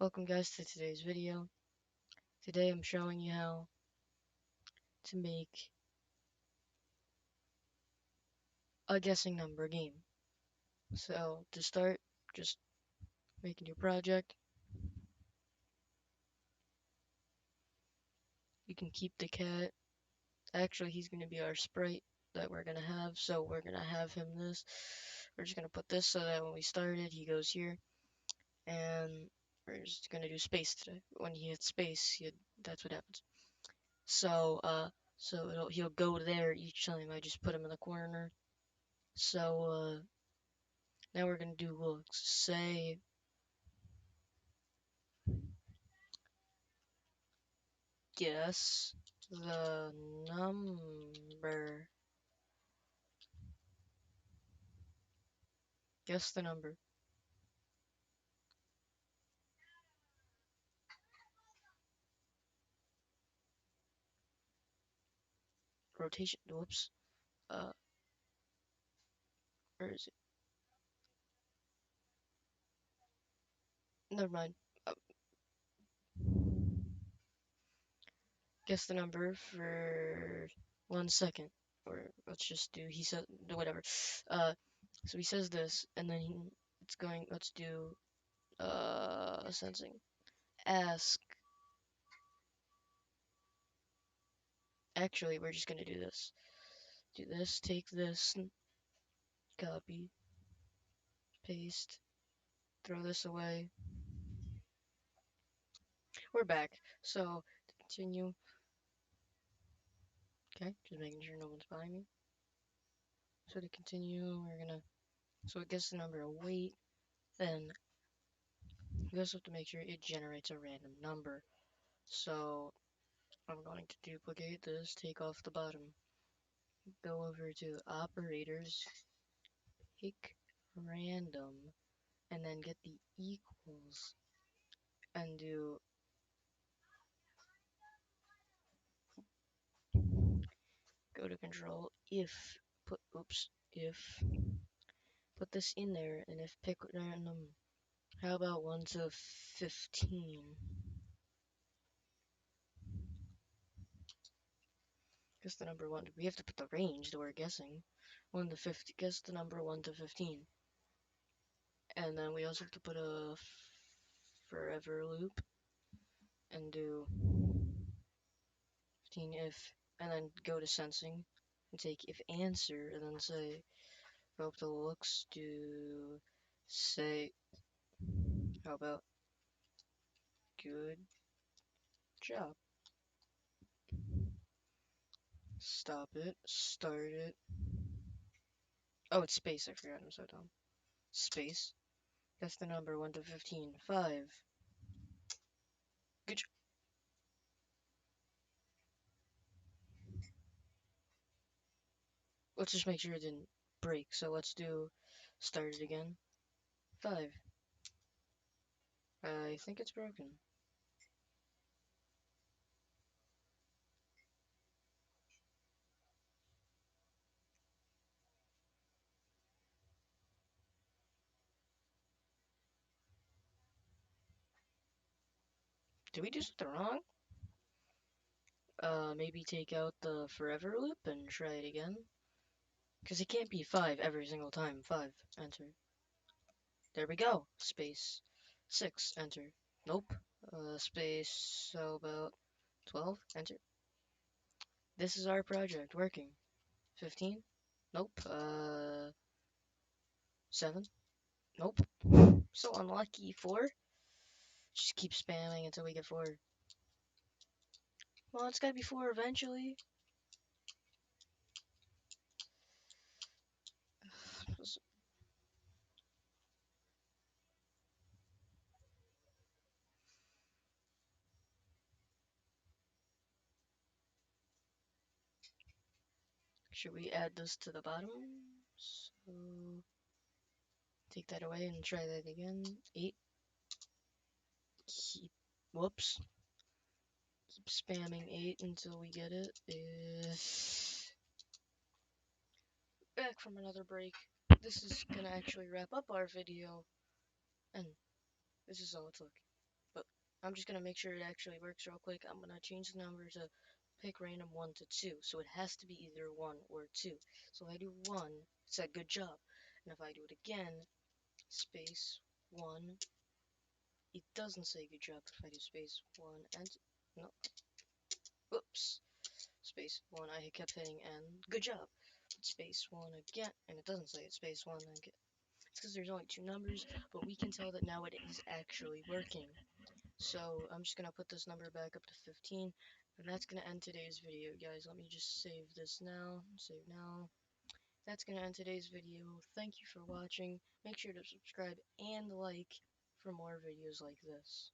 Welcome guys to today's video. Today I'm showing you how to make a guessing number game. So to start, just make a new project. You can keep the cat. Actually, he's going to be our sprite that we're going to have. So we're going to have him this. We're just going to put this so that when we started, he goes here. And we're just going to do space today. When he hits space, that's what happens. So he'll go there each time. I just put him in the corner. So now we're gonna do looks. Say guess the number. Guess the number. Rotation. Whoops. Uh, where is it? Never mind. Uh, guess the number for 1 second. Or let's just do. He said whatever. Uh, so he says this, and then it's going. Let's do sensing. Ask. Actually, we're just gonna do this. Do this. Take this. Copy. Paste. Throw this away. We're back. So, to continue. Okay, just making sure no one's behind me. So to continue, we're gonna. So it gets the number of weight. Then we also have to make sure it generates a random number. So I'm going to duplicate this, take off the bottom, go over to operators, pick random, and then get the equals and do go to control if put this in there, and if pick random. How about 1 to 15? Guess the number 1. We have to put the range that we're guessing. 1 to 50. Guess the number 1 to 15. And then we also have to put a forever loop and do 15 if, and then go to sensing and take if answer, and then say, go up to looks, do say, how about good job. Stop it, start it. Oh, it's space, I forgot, I'm so dumb. Space. Guess the number 1 to 15. 5. Good job. Let's just make sure it didn't break. So let's do start it again. 5. I think it's broken. Did we do something wrong? Maybe take out the forever loop and try it again. Because it can't be 5 every single time. 5. Enter. There we go. Space. 6. Enter. Nope. Space. How about 12? Enter. This is our project working. 15? Nope. 7? Nope. So unlucky. 4? Just keep spamming until we get 4. Well, it's gotta be 4 eventually. Should we add this to the bottom? So take that away and try that again. 8. Keep, whoops. Keep spamming 8 until we get it. Back from another break. This is gonna actually wrap up our video, and this is all it took. But I'm just gonna make sure it actually works real quick. I'm gonna change the number to pick random 1 to 2. So it has to be either 1 or 2. So if I do 1, it said good job. And if I do it again, space 1, it doesn't say good job. If I do space 1 and no, whoops, space 1, I kept hitting N. Good job. Space 1 again, and it doesn't say it. Space 1 again. It's because there's only 2 numbers, but we can tell that now it is actually working. So I'm just going to put this number back up to 15, and that's going to end today's video, guys. Let me just save this now. Save now. That's going to end today's video. Thank you for watching. Make sure to subscribe and like for more videos like this.